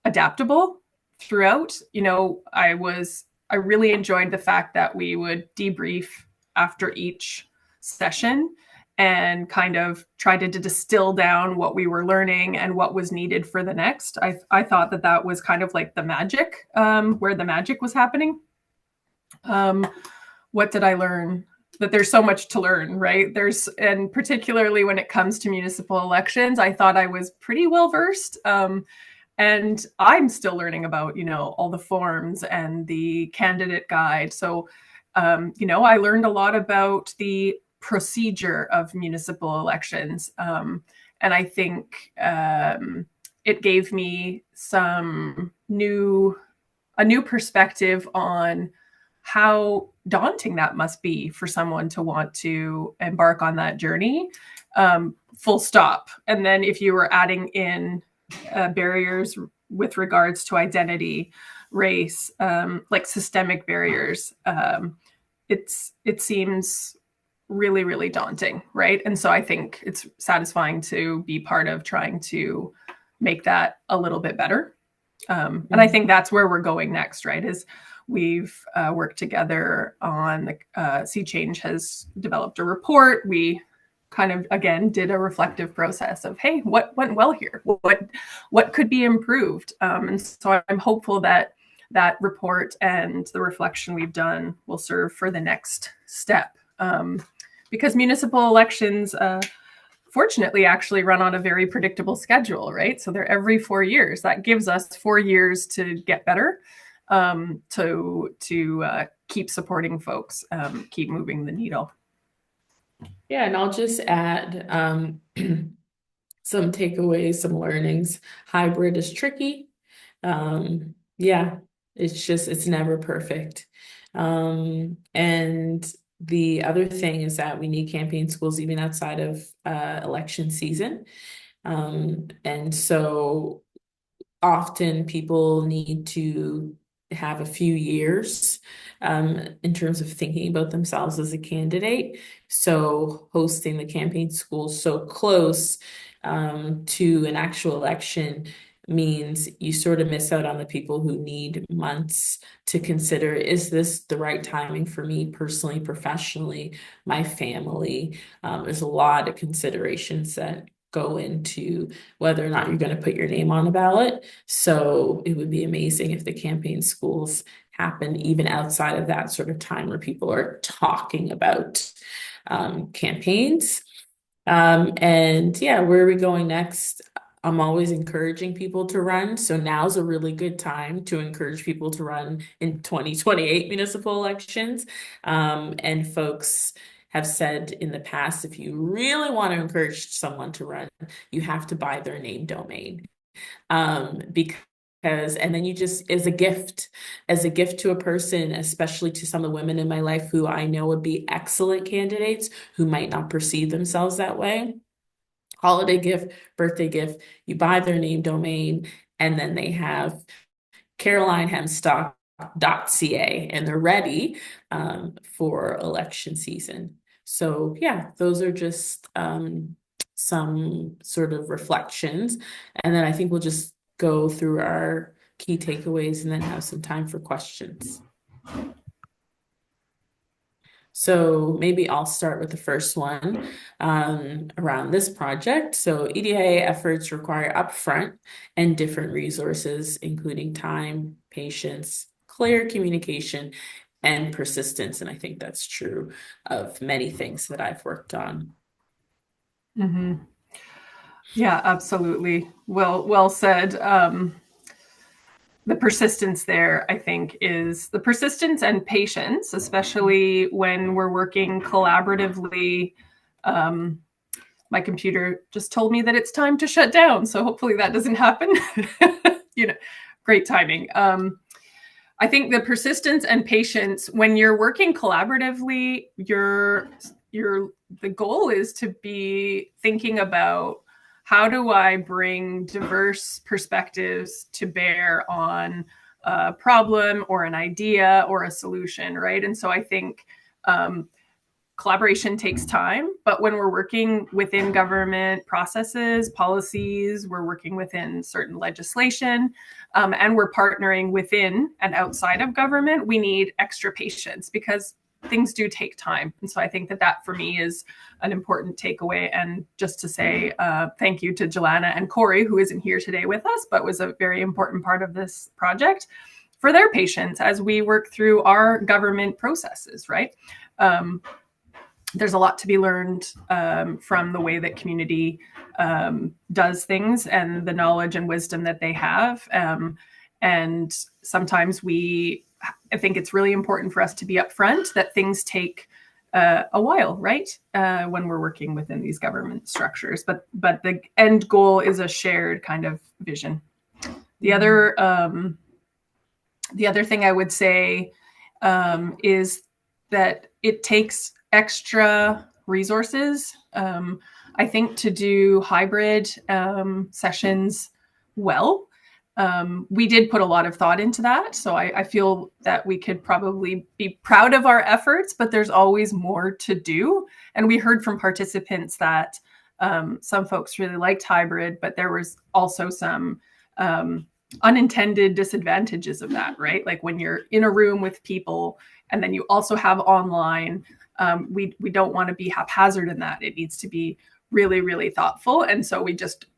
adaptable throughout. I really enjoyed the fact that we would debrief after each session and kind of try to distill down what we were learning and what was needed for the next. I thought that was kind of like the magic, where the magic was happening. What did I learn? That there's so much to learn, right? And particularly when it comes to municipal elections, I thought I was pretty well versed. And I'm still learning about, all the forms and the candidate guide. So, I learned a lot about the procedure of municipal elections. And I think it gave me a new perspective on how daunting that must be for someone to want to embark on that journey, full stop. And then if you were adding in barriers with regards to identity, race, like systemic barriers, it seems really, really daunting, right? And so I think it's satisfying to be part of trying to make that a little bit better. And I think that's where we're going next, right? Is we've worked together on Sea Change has developed a report. We kind of, again, did a reflective process of, hey, what went well here? What could be improved? And so I'm hopeful that that report and the reflection we've done will serve for the next step. Because municipal elections, fortunately, actually run on a very predictable schedule, right? So they're every 4 years. That gives us 4 years to get better, to keep supporting folks, keep moving the needle. Yeah, and I'll just add some takeaways, some learnings. Hybrid is tricky. Yeah, it's never perfect. And the other thing is that we need campaign schools even outside of election season. And so often people need to have a few years in terms of thinking about themselves as a candidate. So hosting the campaign schools so close to an actual election means you sort of miss out on the people who need months to consider, is this the right timing for me personally, professionally, my family? There's a lot of considerations that go into whether or not you're going to put your name on a ballot. So it would be amazing if the campaign schools happen even outside of that sort of time where people are talking about campaigns. And yeah, where are we going next? I'm always encouraging people to run. So now's a really good time to encourage people to run in 2028 municipal elections. And folks have said in the past, if you really want to encourage someone to run, you have to buy their name domain. Because and then you just, as a gift to a person, especially to some of the women in my life who I know would be excellent candidates who might not perceive themselves that way. Holiday gift, birthday gift, you buy their name domain, and then they have carolinehemstock.ca and they're ready for election season. So yeah, those are just some sort of reflections. And then I think we'll just go through our key takeaways and then have some time for questions. So maybe I'll start with the first one around this project. So EDIA efforts require upfront and different resources, including time, patience, clear communication, and persistence. And I think that's true of many things that I've worked on. Mm-hmm. Yeah, absolutely. Well said. The persistence there, I think, is the persistence and patience, especially when we're working collaboratively. My computer just told me that it's time to shut down, so hopefully that doesn't happen. Great timing. I think the persistence and patience when you're working collaboratively, the goal is to be thinking about how do I bring diverse perspectives to bear on a problem or an idea or a solution, right? And so I think collaboration takes time, but when we're working within government processes, policies, we're working within certain legislation, and we're partnering within and outside of government, we need extra patience because things do take time. And so I think that for me is an important takeaway. And just to say thank you to Jelana and Corey, who isn't here today with us, but was a very important part of this project, for their patience as we work through our government processes, right? There's a lot to be learned from the way that community does things and the knowledge and wisdom that they have. And sometimes I think it's really important for us to be upfront that things take a while, right? When we're working within these government structures, but the end goal is a shared kind of vision. The other thing I would say is that it takes extra resources, I think, to do hybrid sessions well. We did put a lot of thought into that. So I feel that we could probably be proud of our efforts, but there's always more to do. And we heard from participants that some folks really liked hybrid, but there was also some unintended disadvantages of that, right? Like when you're in a room with people and then you also have online, we don't want to be haphazard in that. It needs to be really, really thoughtful. And so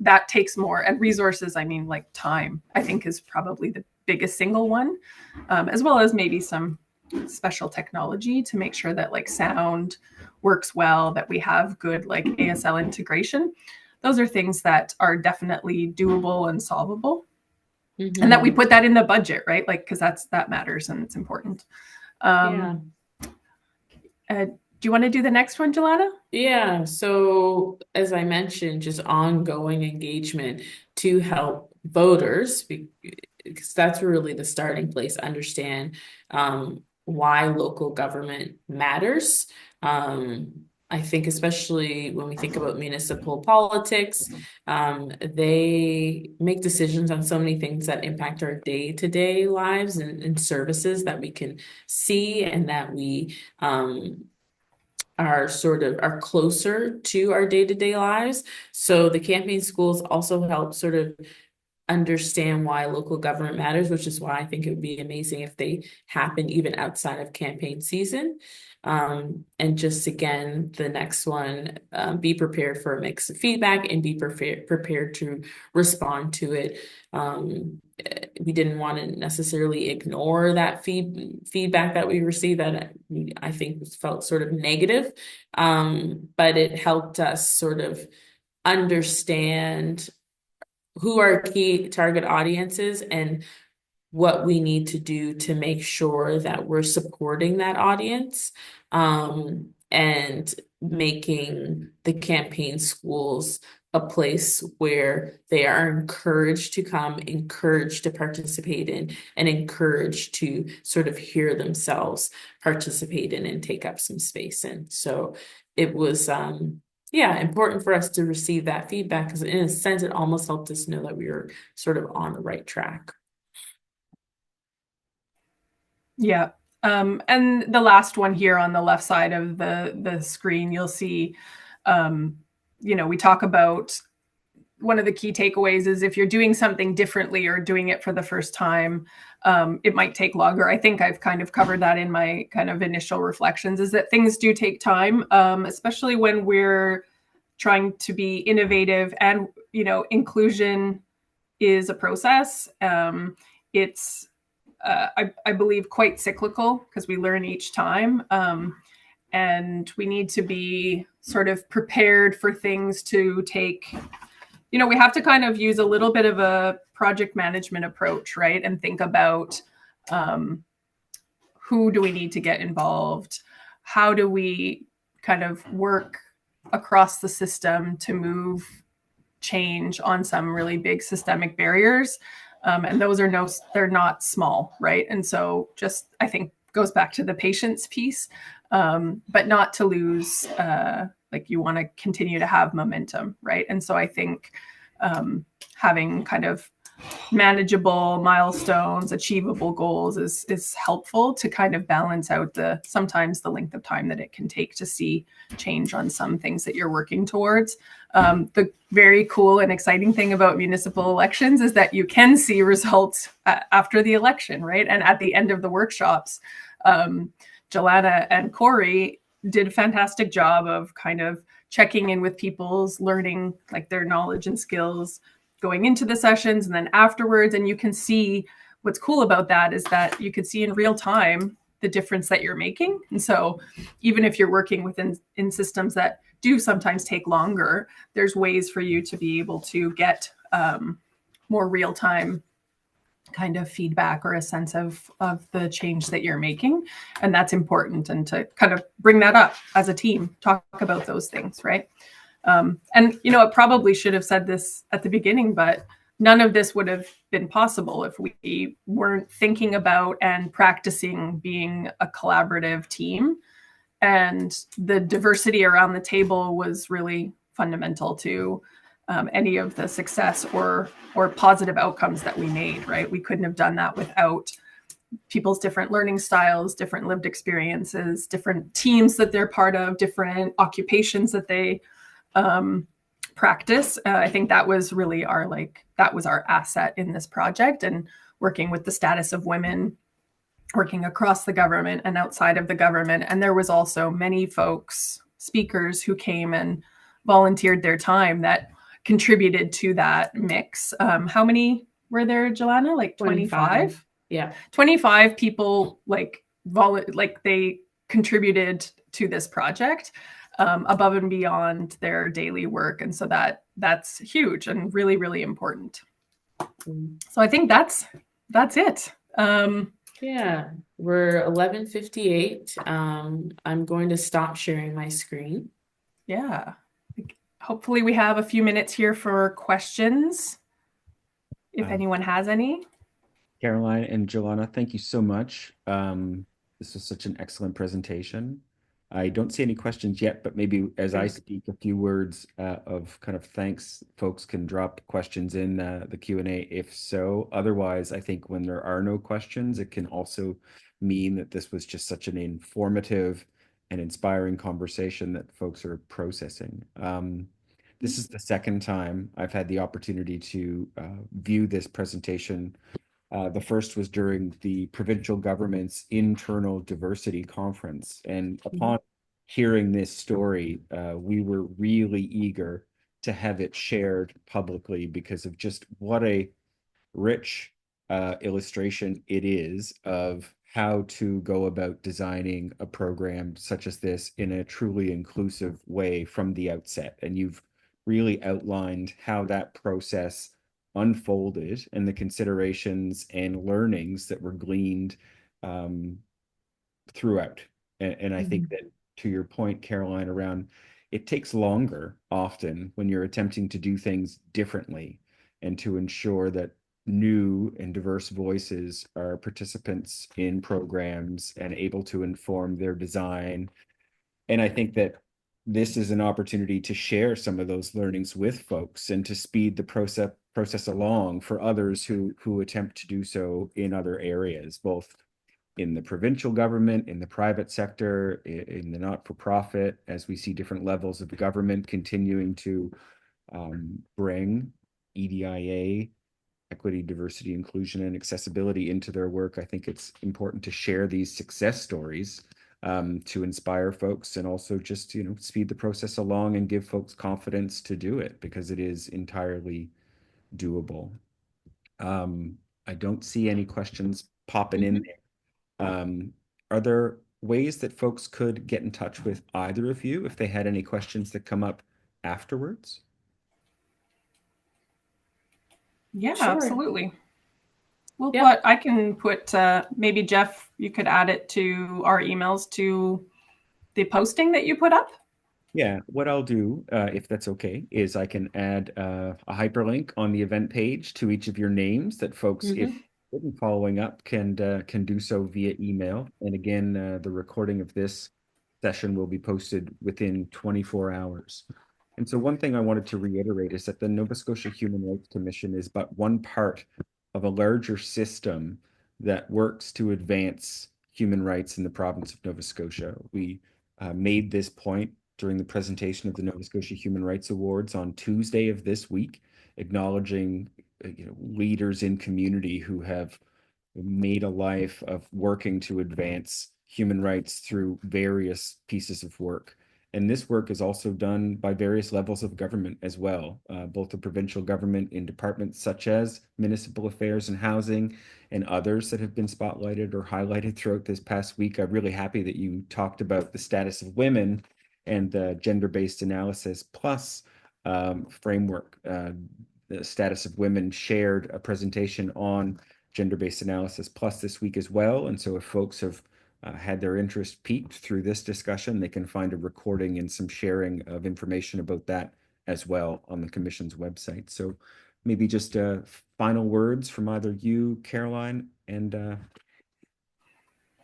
that takes more, and resources, I mean, like time, I think is probably the biggest single one, as well as maybe some special technology to make sure that like sound works well, that we have good like ASL integration. Those are things that are definitely doable and solvable. Mm-hmm. And that we put that in the budget, right? Like, because that matters and it's important. Do you want to do the next one, Jelana? Yeah. So as I mentioned, just ongoing engagement to help voters, because that's really the starting place, understand why local government matters. I think especially when we think about municipal politics, they make decisions on so many things that impact our day-to-day lives and services that we can see and that we are closer to our day-to-day lives. So the campaign schools also help sort of understand why local government matters, which is why I think it would be amazing if they happen even outside of campaign season. And just again, the next one, be prepared for a mix of feedback and be prepared to respond to it. We didn't want to necessarily ignore that feedback that we received that I think felt sort of negative, but it helped us sort of understand who our key target audience is and what we need to do to make sure that we're supporting that audience, and making the campaign schools a place where they are encouraged to come, encouraged to participate in, and encouraged to sort of hear themselves participate in and take up some space in. So it was important for us to receive that feedback because in a sense, it almost helped us know that we were sort of on the right track. Yeah. And the last one here on the left side of the screen, you'll see, we talk about one of the key takeaways is if you're doing something differently or doing it for the first time, it might take longer. I think I've kind of covered that in my kind of initial reflections, is that things do take time, especially when we're trying to be innovative, and, you know, inclusion is a process. It's, I believe, quite cyclical because we learn each time. And we need to be sort of prepared for things to take, you know, we have to kind of use a little bit of a project management approach, right? And think about who do we need to get involved? How do we kind of work across the system to move change on some really big systemic barriers? And those are they're not small, right? And so just, I think, goes back to the patience piece, but not to lose, like, you want to continue to have momentum, right? And so I think having kind of manageable milestones, achievable goals is helpful to kind of balance out sometimes the length of time that it can take to see change on some things that you're working towards. The very cool and exciting thing about municipal elections is that you can see results after the election, right? And at the end of the workshops, Jelana and Corey did a fantastic job of kind of checking in with people's learning, like their knowledge and skills going into the sessions and then afterwards. And you can see what's cool about that is that you can see in real time the difference that you're making. And so even if you're working in systems that do sometimes take longer, there's ways for you to be able to get more real time kind of feedback or a sense of the change that you're making. And that's important. And to kind of bring that up as a team, talk about those things, right? And, you know, I probably should have said this at the beginning, but none of this would have been possible if we weren't thinking about and practicing being a collaborative team. And the diversity around the table was really fundamental to any of the success or positive outcomes that we made, right? We couldn't have done that without people's different learning styles, different lived experiences, different teams that they're part of, different occupations that they practice. I think that was really that was our asset in this project, and working with the status of women, working across the government and outside of the government. And there was also many folks, speakers, who came and volunteered their time that contributed to that mix. How many were there, Jelana? Like 25? Yeah. 25 people they contributed to this project above and beyond their daily work. And so that's huge and really, really important. So I think that's it. Yeah, we're 11:58. I'm going to stop sharing my screen. Yeah. Hopefully we have a few minutes here for questions, if anyone has any. Caroline and Jelana, thank you so much. This was such an excellent presentation. I don't see any questions yet, but maybe as I speak a few words of kind of thanks, folks can drop questions in the Q&A if so. Otherwise, I think when there are no questions, it can also mean that this was just such an informative and inspiring conversation that folks are processing. This is the second time I've had the opportunity to view this presentation. The first was during the provincial government's internal diversity conference. And upon hearing this story, we were really eager to have it shared publicly because of just what a rich illustration it is of how to go about designing a program such as this in a truly inclusive way from the outset. And you've really outlined how that process unfolded and the considerations and learnings that were gleaned throughout. And I think that, to your point, Caroline, around it takes longer often when you're attempting to do things differently and to ensure that new and diverse voices are participants in programs and able to inform their design. And I think that this is an opportunity to share some of those learnings with folks and to speed the process along for others who attempt to do so in other areas, both in the provincial government, in the private sector, in the not-for-profit, as we see different levels of government continuing to bring EDIA, equity, diversity, inclusion, and accessibility into their work. I think it's important to share these success stories to inspire folks and also just, speed the process along and give folks confidence to do it because it is entirely doable. I don't see any questions popping in there. Are there ways that folks could get in touch with either of you if they had any questions that come up afterwards? Yeah, Sure. absolutely. Well, Yeah. I can put, maybe Jeff, you could add it to our emails to the posting that you put up. Yeah, what I'll do, if that's okay, is I can add a hyperlink on the event page to each of your names that folks, if following up, can do so via email. And again, the recording of this session will be posted within 24 hours. And so one thing I wanted to reiterate is that the Nova Scotia Human Rights Commission is but one part of a larger system that works to advance human rights in the province of Nova Scotia. We made this point during the presentation of the Nova Scotia Human Rights Awards on Tuesday of this week, acknowledging leaders in community who have made a life of working to advance human rights through various pieces of work. And this work is also done by various levels of government as well, both the provincial government in departments such as municipal affairs and housing and others that have been spotlighted or highlighted throughout this past week. I'm really happy that you talked about the status of women and the gender-based analysis plus framework. The status of women shared a presentation on gender-based analysis plus this week as well. And so if folks have had their interest piqued through this discussion, they can find a recording and some sharing of information about that as well on the Commission's website. So maybe just final words from either you, Caroline, and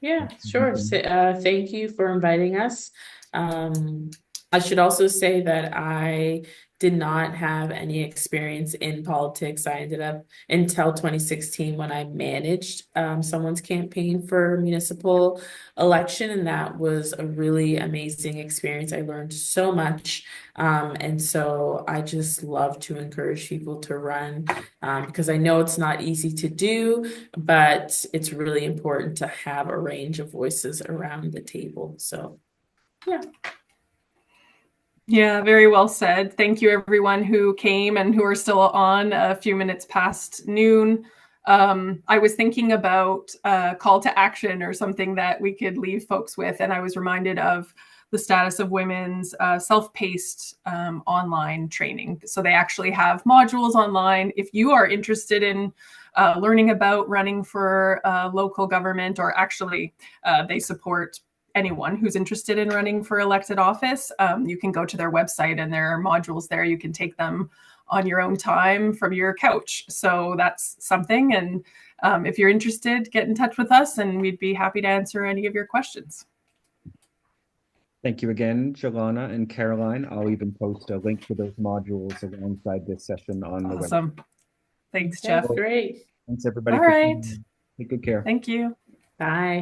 Yeah, sure. Thank you for inviting us. I should also say that I did not have any experience in politics. I ended up until 2016 when I managed someone's campaign for municipal election, and that was a really amazing experience. I learned so much, and so I just love to encourage people to run because I know it's not easy to do, but it's really important to have a range of voices around the table. So, yeah. Yeah, very well said. Thank you, everyone who came and who are still on a few minutes past noon. I was thinking about a call to action or something that we could leave folks with, and I was reminded of the status of women's self-paced online training. So they actually have modules online. If you are interested in learning about running for local government, or actually they support anyone who's interested in running for elected office, you can go to their website and there are modules there. You can take them on your own time from your couch. So that's something. And if you're interested, get in touch with us and we'd be happy to answer any of your questions. Thank you again, Jelana and Caroline. I'll even post a link to those modules alongside this session on the website. Awesome. Thanks, Jeff. Great. Thanks, everybody. All right. Take good care. Thank you. Bye.